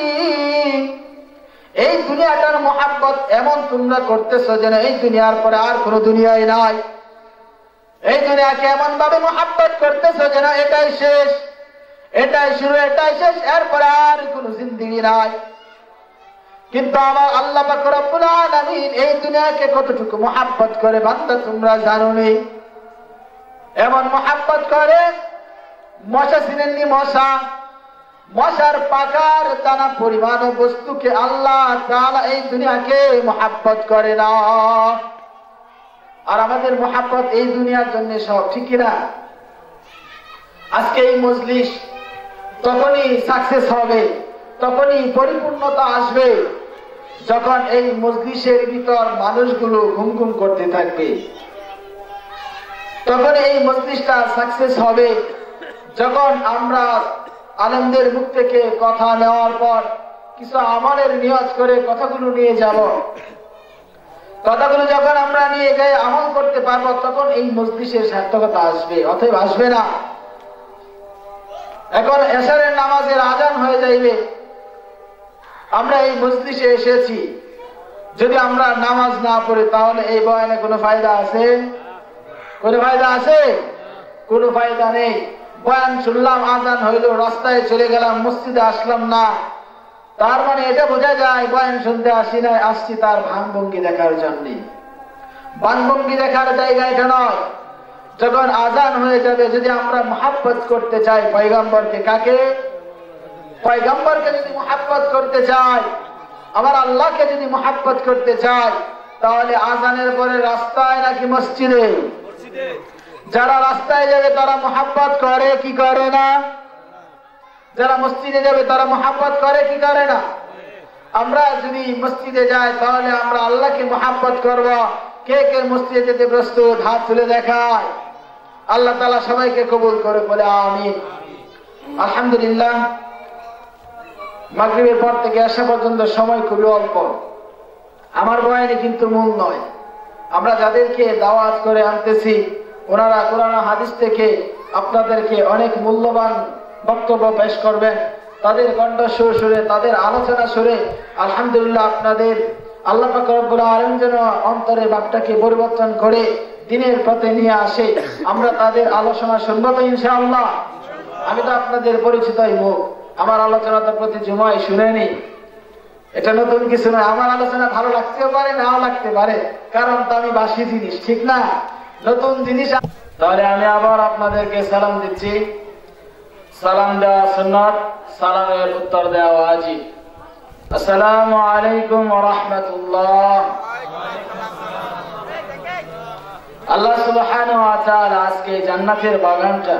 এই দুনিয়াটার মহাব্বত এমন তোমরা করতেছো যেন এই দুনিয়ার পরে আর কোনো দুনিয়াই নাই। এই দুনিয়াকে এমন ভাবে মহাব্বত করতেছো যেন এটাই শেষ, এটাই শুরু, এটাই শেষ, এরপরে আর কোনো জিন্দেগি নাই। কিন্তু আমার আল্লাহ পাক রব্বুল আলামিন এই দুনিয়াকে কতটুকু মহাব্বত করে বান্দা তোমরা জানো নি। এমন মহাব্বত করে, মশা চিনেননি? মশার পাকার দানা পরিমাণ বস্তুকে আল্লাহ তাআলা এই দুনিয়াকে মহাব্বত করে না। আর আমাদের মহাব্বত এই দুনিয়ার জন্য সব, ঠিক না? আজকে এই মজলিস তখনই সাকসেস হবে, তখনই পরিপূর্ণতা আসবে, যখন এই মজলিসের ভিতর মানুষগুলো ঘুম ঘুম করতে থাকবে। তখন এই মজলিসটা সাকসেস হবে যখন আমরা আলেমদের মুখ থেকে কথা নেওয়ার পর কিছু আমলের নিয়ত করে কথাগুলো নিয়ে যাব। কথাগুলো যখন আমরা নিয়ে যাই আমল করতে পারবো, তখন এই মজলিসের সার্থকতা আসবে, অতএব আসবে না। এখন এশারের নামাজের আজান হয়ে যাইবে, আমরা এই মজলিসে এসেছি, যদি আমরা নামাজ না পড়ি তাহলে এই বয়ানে কোনো ফায়দা আছে? কোনো ফায়দা আছে? কোনো ফায়দা নেই। বয়ান শুনলাম, আজান হইল, রাস্তায় চলে গেলাম, মসজিদে আসলাম না, তার মানে এটা বোঝা যায় বয়ান শুনতে আসি নাই, আসছি তার ভাঙভঙ্গি দেখার জন্য। ভাঙভঙ্গি দেখার জায়গা এটা নয়। যখন আজান হয়ে যাবে, যদি আমরা মহাব্বত করতে চাই পয়গম্বরকে, কাকে? পয়গম্বরকে যদি মহাব্বত করতে চাই, আমার আল্লাহকে যদি মহাব্বত করতে চাই, তাহলে আজানের পরে রাস্তায় নাকি মসজিদে? যারা রাস্তায় যাবে তারা মহাব্বত করে কি করে না? যারা মসজিদে যাবে তারা মহাব্বত করে কি করে না? আমরা যদি মসজিদে যাই তাহলে আমরা আল্লাহকে মহাব্বত করব। কে কে মসজিদে যেতে প্রস্তুত? হাত তুলে দেখায়। আল্লাহ তাআলা সবাইকে কবুল করে, বলে আমিন। আলহামদুলিল্লাহ, মাগরিবের পর থেকে আসা পর্যন্ত সময় খুবই অল্প। আমার বয়ানে কিন্তু মূল নয়। আমরা যাদেরকে দাওয়াত করে আনতেছি, ওনারা কোরআন হাদিস থেকে আপনাদেরকে অনেক মূল্যবান বক্তব্য পেশ করবেন। তাদের কণ্ঠস্বর শুনে, তাদের আলোচনা শুনে আলহামদুলিল্লাহ আপনাদের আল্লাহ পাক রব্বুল আলামিন যেন অন্তরের ভাবটাকে পরিবর্তন করে দিনের পথে নিয়ে আসে। আমরা তাদের আলোচনা শুনবো তো ইনশাআল্লাহ। আমি তো আপনাদের পরিচিতই মুখ, আমার আলোচনা তো প্রতি জুমায় শুনেনি, এটা নতুন কিছু নয়। আমার আলোচনা ভালো লাগতেও পারে, নাও লাগতে পারে, কারণ তো আমি বাসি জিনিস, ঠিক না? নতুন জিনিস। তাহলে আমি আবার আপনাদেরকে সালাম দিচ্ছি। সালাম দেওয়া সুন্নাত, সালামের উত্তর দেওয়া ওয়াজিব। আসসালামু আলাইকুম ওয়া রাহমাতুল্লাহ। আল্লাহ সুবহানাহু ওয়া তাআলা আজকে জান্নাতের বাগানটা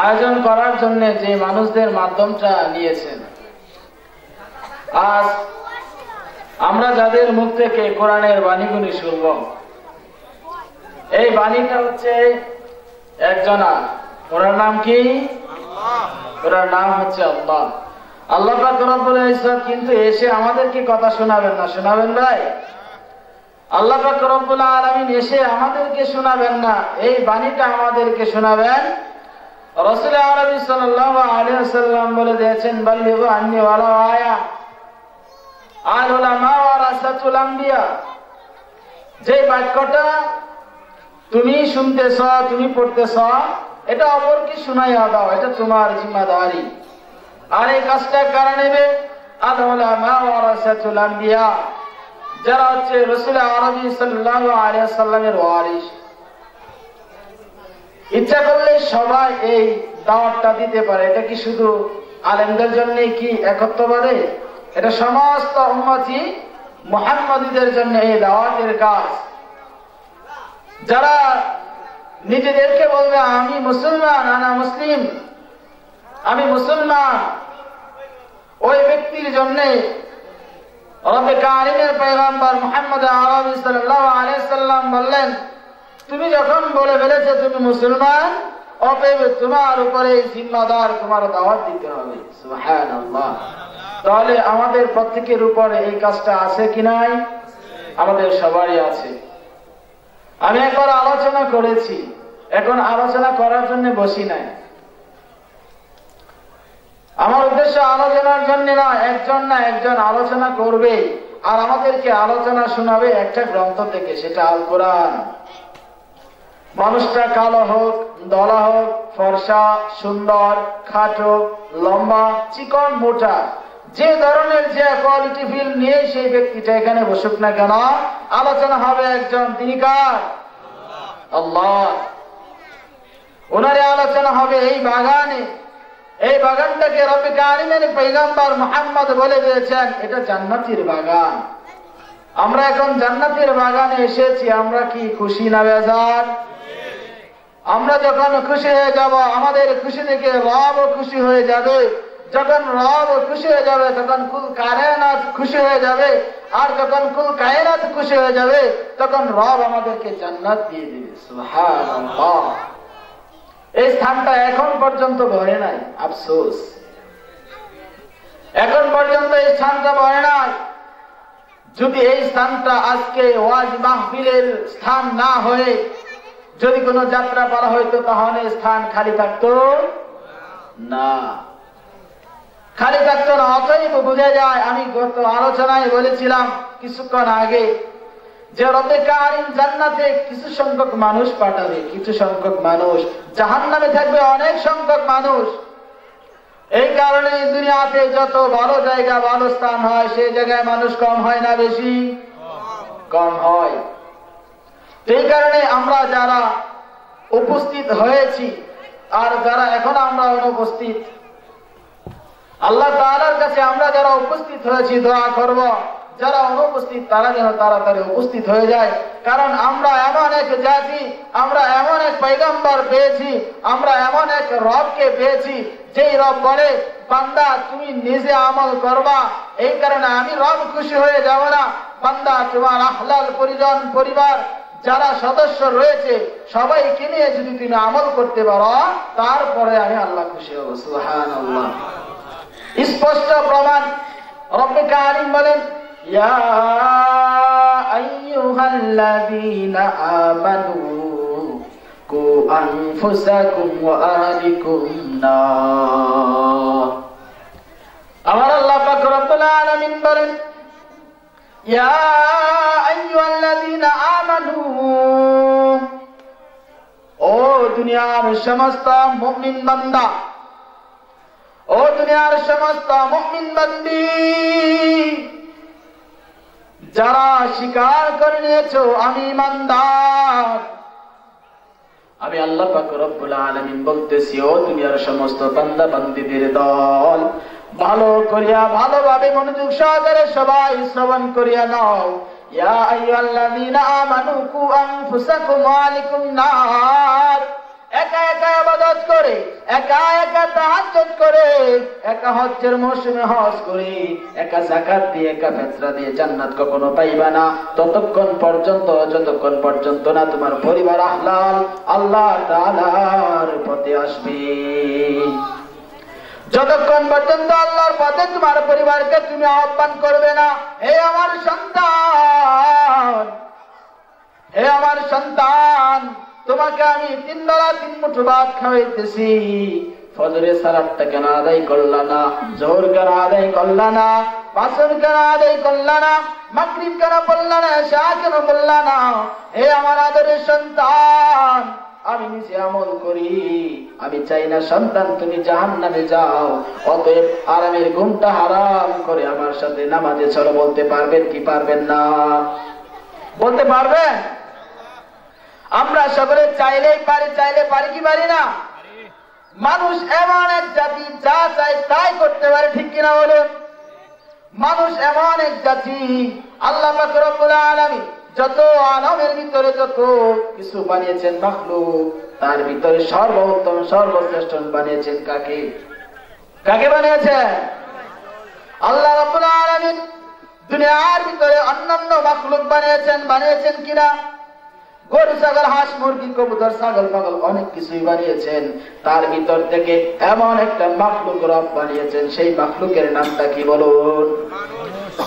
আয়োজন করার জন্য যে মানুষদের মাধ্যমটা নিয়েছেন, আজ আমরা যাদের মুখ থেকে কোরআনের বাণীগুলি শুনব, এই বাণীটা হচ্ছে একজনা। ওনার নাম কি? ওনার নাম হচ্ছে আল্লাহ। আল্লাহ পাক রব্বুল ইজ্জত কিন্তু এসে আমাদেরকে কথা শোনাবেন না, শোনাবেন ভাই? আল্লাহ পাক রব্বুল আলামিন এসে আমাদেরকে শোনাবেন না, এই বাণীটা আমাদেরকে শোনাবেন। রাসূল আরবি সাল্লাল্লাহু আলাইহি ওয়াসাল্লাম বলে দিয়েছেন, বাল্লিগু আন্নী ওয়ালাউ আয়া, আল উলামা ওয়ারাসাতুল আম্বিয়া। যে বাক্যটা তুমি শুনতেছ, তুমি পড়তেছ, এটা অপরকে শুনাইয়া দাও, এটা তোমার জিম্মাদারি। আর এই কাজটা কারা নেবে? আল উলামা ওয়ারাসাতুল আম্বিয়া, যারা হচ্ছে রাসূল আরবি সাল্লাল্লাহু আলাইহি ওয়াসাল্লামের ওয়ারিস। ইচ্ছা করলে সবাই এই দাওয়াতটা দিতে পারে। এটা কি শুধু আলেমদের জন্য কি একত্ববাদে? এটা সমস্ত উম্মতি মুহাম্মাদীদের জন্য এই দাওয়াতের কাজ। যারা নিজেদেরকে বলবে আমি মুসলমান, আনা মুসলিম, আমি মুসলমান, ওই ব্যক্তির জন্য রব্বে কারিমের পয়গম্বর মুহাম্মদ আরবি সাল্লাল্লাহু আলাইহি ওয়াসাল্লাম বললেন, তুমি যখন বলে ফেলেছো তুমি মুসলমান, অতএব তোমার উপরে জিম্মাদার, তোমার দাওয়াত দিতে হবে। সুবহানাল্লাহ। তাহলে আমাদের প্রত্যেকের উপরে এই কাজটা আছে কি নাই? আমাদের সবারই আছে। আমি একবার আলোচনা করেছি, এখন আলোচনা করার জন্য বসি নাই। আমার উদ্দেশ্য আলোচনার জন্য না, একজন না একজন আলোচনা করবে আর আমাদেরকে আলোচনা শোনাবে একটা গ্রন্থ থেকে, সেটা আল কোরআন। মানুষটা কালো হোক, দলা হোক, ফর্সা, সুন্দর, খাটো, লম্বা, চিকন, মোটা, যে ধরনের যে কোয়ালিটি ফিল নিয়ে সেই ব্যক্তিটা এখানে বসুক না কেন, আলোচনা হবে একজন, তিনি কার? আল্লাহ। ওনারে আলোচনা হবে এই বাগানে। এই বাগানটাকে রব্বে কারিমের পয়গম্বর মুহাম্মদ বলে দিয়েছেন এটা জান্নাতের বাগান। আমরা এখন জান্নাতের বাগানে এসেছি, আমরা কি খুশি না বেজার? আমরা যখন খুশি হয়ে যাব, আমাদের খুশি থেকে রব খুশি হয়ে যাবে। যখন রব খুশি হয়ে যাবে তখন কুল কায়নাত খুশি হয়ে যাবে, আর যখন কুল কায়নাত খুশি হয়ে যাবে তখন রব আমাদেরকে জান্নাত দিয়ে দিবে। সুবহানাল্লাহ। এই স্থানটা এখন পর্যন্ত ভরে নাই, আফসোস, এখন পর্যন্ত এই স্থানটা ভরে নাই। যদি এই স্থানটা আজকে ওয়াজ মাহফিলের স্থান না হয়ে যদি কোনো যাত্রা পালা হইতো তাহলে স্থান খালি থাকতো না। খালি থাকতো না, অতএব বুঝে যায়। আমি গত আলোচনায় বলেছিলাম কিছুক্ষণ আগে যে রব্বে কারীম জান্নাতে কিছু সংখ্যক মানুষ পাঠাবে, কিছু সংখ্যক মানুষ জাহান্নামে থাকবে অনেক সংখ্যক মানুষ। এই কারণে দুনিয়াতে যত ভালো জায়গা ভালো স্থান হয় সেই জায়গায় মানুষ কম হয় না বেশি? কম হয়। এই কারণে আমরা যারা উপস্থিত হয়েছি আর যারা এখন আমরা অনুপস্থিত, আল্লাহ তাআলার কাছে আমরা যারা উপস্থিত হয়েছি দোয়া করব যারা অনুপস্থিত তারা যেন তাড়াতাড়ি উপস্থিত হয়ে যায়। কারণ আমরা এমন এক জাতি, আমরা এমন এক পয়গম্বর পেয়েছি, আমরা এমন এক রবকে পেয়েছি যেই রব বলে বান্দা তুমি নিজে আমল করবা, এই কারণে আমি রব খুশি হয়ে যাব না, বান্দা তোমার আহলাল পরিজন পরিবার যারা সদস্য রয়েছে সবাইকে নিয়ে যদি তুমি আমল করতে পারো তারপরে আমি আল্লাহ খুশি হব। সুবহানাল্লাহ। স্পষ্ট প্রমাণ রব্বে কারীম বলেন ইয়া আইয়ুহাল্লাযীনা আমানু কু আনফুসাকুম ওয়া আহলিকুম নার। আমার আল্লাহ পাক রব্বুল আলামিন বলেন ইয়া আইয়ুহাল্লাযীনা আমানু, ও দুনিয়ার সমস্ত মুমিন বান্দা, ও দুনিয়ার সমস্ত মুমিন বান্দি যারা স্বীকার করে নিয়েছো আমি ইমানদার, আমি আল্লাহ পাক রব্বুল আলামিন বলতেছি ও দুনিয়ার সমস্ত বান্দা বান্দীদের দল, ভালো করিয়া ভালোভাবে মনোযোগ সহকারে সবাই শ্রবণ করিয়া নাও। ইয়া আইয়ুহাল্লাযীনা আমানু কু আনফুসাকুম ওয়া আহলিকুম নার। একা একা ইবাদত করে, একা একা তাহাজ্জুদ করে, একা হজ্জের মৌসুমে হজ করে, একা যাকাত দিয়ে একা ফিতরা দিয়ে জান্নাত কখনো পাইবা না ততক্ষণ পর্যন্ত যতক্ষণ পর্যন্ত না তোমার পরিবার আহলাল আল্লাহ তাআলার পথে আসবে। যতক্ষণ পর্যন্ত আল্লাহর পথে তোমার পরিবারকে তুমি আহ্বান করবে না, হে আমার সন্তান, হে আমার সন্তান, তোমাকে আমি 3 বেলা 3 মুঠো ভাত খাওয়াইতেছি, ফজরের সালাতটা কেন আদায় করলা না, জোহর কেন আদায় করলা না, আসর কেন আদায় করলা না, মাগরিব কেন পড়লা না, ইশা কেন পড়লা না? হে আমার আদরের সন্তান, আমি নিজে আমল করি, আমি চাই না সন্তান তুমি জাহান্নামে যাও, অতএব আরামের ঘুমটা হারাম করে আমার সাথে নামাজে চলো। বলতে পারবেন কি পারবেন না? বলতে পারবেন? আমরা সকলে চাইলেই পারি, চাইলে পারি কি পারি না? মানুষ এমন এক জাতি যা চায় তাই করতে পারে, ঠিক কিনা বলুন? মানুষ এমন এক জাতি, আল্লাহ পাক রব্বুল আলামিন যত আলমের ভিতরে যত কিছু বানিয়েছেন মাখলুক, তার ভিতরে সর্বোত্তম সর্বশ্রেষ্ঠ বানিয়েছেন কাকে? কাকে বানিয়েছেন? আল্লাহ রাব্বুল আলামিন দুনিয়ার ভিতরে অন্যান্য মাখলুক বানিয়েছেন, বানিয়েছেন কিনা? গরু ছাগল হাঁস মুরগি কবুতর ছাগল পাগল অনেক কিছুই বানিয়েছেন, তার ভিতর থেকে এমন একটা মাখলুক রব বানিয়েছেন, সেই মাখলুকের নামটা কি বলুন?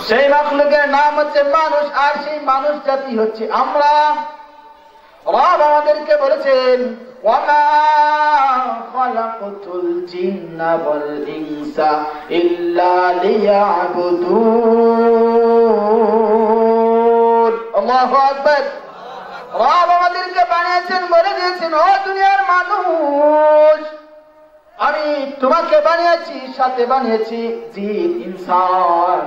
সেই মাখলুকের নাম হচ্ছে মানুষ, আর সেই মানুষ জাতি হচ্ছে আমরা। রব আমাদেরকে বলেছেন ওয়ামা খালাকাতুল জিন্না ওয়াল ইনসা ইল্লা লিয়াবুদুন। আল্লাহু আকবার। রব আমাদেরকে বানিয়েছেন, বলে দিয়েছেন ও দুনিয়ার মানুষ, আমি তোমাকে বানিয়েছি, সাথে বানিয়েছি জিন ইনসান।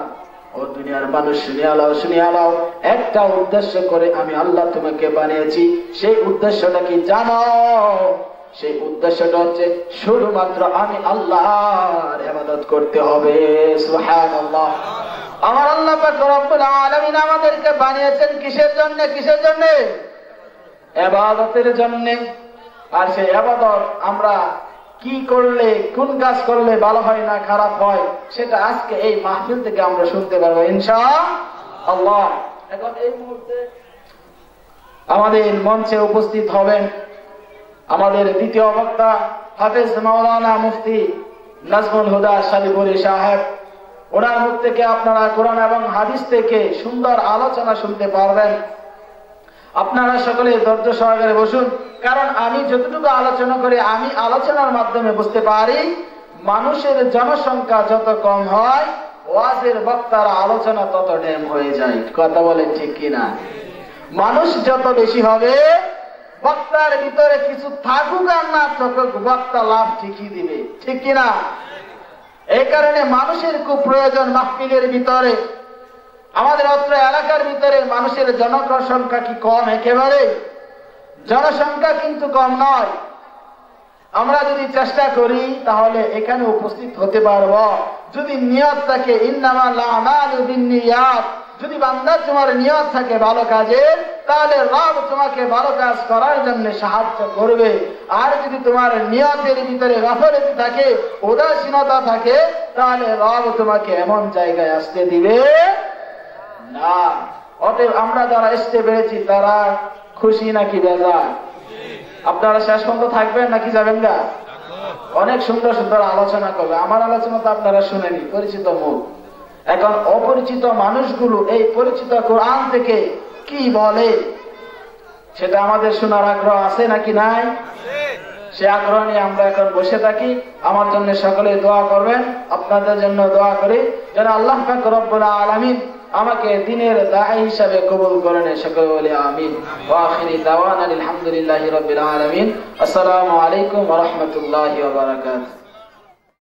ও দুনিয়ার মানুষ শুনিয়া লাও, শুনিয়া লাও, একটা উদ্দেশ্য করে আমি আল্লাহ তোমাকে বানিয়েছি। সেই উদ্দেশ্যটা কি জানো? সেই উদ্দেশ্যটা হচ্ছে শুধুমাত্র আমি আল্লাহর ইবাদত করতে হবে। সুবহানাল্লাহ। আমার আল্লাহ পাক রব্বুল আলামিন আমাদেরকে বানিয়েছেন কিসের জন্য? কিসের জন্য? ইবাদতের জন্য। আর সেই ইবাদত আমরা কি করলে, কোন কাজ করলে ভালো হয় না খারাপ হয়, সেটা আজকে এই মাহফিল থেকে আমরা শুনতে পারবো ইনশাআল্লাহ। এখন এই মুহূর্তে আমাদের মঞ্চে উপস্থিত হবেন আমাদের দ্বিতীয় বক্তা হাফেজ মাওলানা মুফতি নাজমুল হুদা শালিপুরি সাহেব। ওনার মুখ থেকে আপনারা কোরআন এবং হাদিস থেকে সুন্দর আলোচনা শুনতে পারবেন। আপনারা সকলে ধৈর্য সহকারে বসুন, কারণ আমি যতটুকু আলোচনা করি আমি আলোচনার মাধ্যমে বুঝতে পারি, মানুষের জনসংখ্যা যত কম হয়, ওয়াজের বক্তার আলোচনা তত ড্যাম হয়ে যায়। কথা বলেন ঠিক কিনা? মানুষ যত বেশি হবে, বক্তার ভিতরে কিছু থাকুক আর না থাকুক, বক্তা লাভ ঠিকই দিবে। ঠিক কিনা? এই কারণে মানুষের খুব প্রয়োজন মাহফিলের ভিতরে। আমাদের অত্র এলাকার ভিতরে মানুষের জনসংখ্যা কি কম? একেবারে জনসংখ্যা কিন্তু কম নয়। আমরা যদি চেষ্টা করি তাহলে এখানে উপস্থিত হতে পারব, যদি নিয়ত থাকে। ইন্নামাল আমালু বিন্নিয়াত। যদি বান্দা তোমার নিয়ত থাকে ভালো কাজের, তাহলে রব তোমাকে ভালো কাজ করার জন্য সাহায্য করবে। আর যদি তোমার নিয়তের ভিতরে গাফলতি থাকে, উদাসীনতা থাকে, তাহলে রব তোমাকে এমন জায়গায় আসতে দিবে না। অতএব আমরা যারা আসতে পেরেছি তারা খুশি নাকি বেজার? আপনারা শেষ পর্যন্ত থাকবেন নাকি যাবেন না? অনেক সুন্দর সুন্দর আলোচনা করবে। আমার আলোচনা তো আপনারা শুনেনি, পরিচিত মুখ। এখন অপরিচিত মানুষগুলো এই পরিচিত কোরআন থেকে কি বলে সেটা আমাদের শোনার আগ্রহ আছে নাকি নাই? সে আগ্রহ নিয়ে আমরা এখন বসে থাকি। আমার জন্য সকলে দোয়া করবেন, আপনাদের জন্য দোয়া করি যেন আল্লাহ পাক রব্বুল আলামিন আমাকে দিনের দাঈ হিসাবে কবুল করেন। সকলে বলি আমিন। ওয়া আখিরি দাওয়ানা আলহামদুলিল্লাহি রাব্বিল আলামিন। আসসালামু আলাইকুম ওয়া রাহমাতুল্লাহি ওয়া বারাকাতুহু।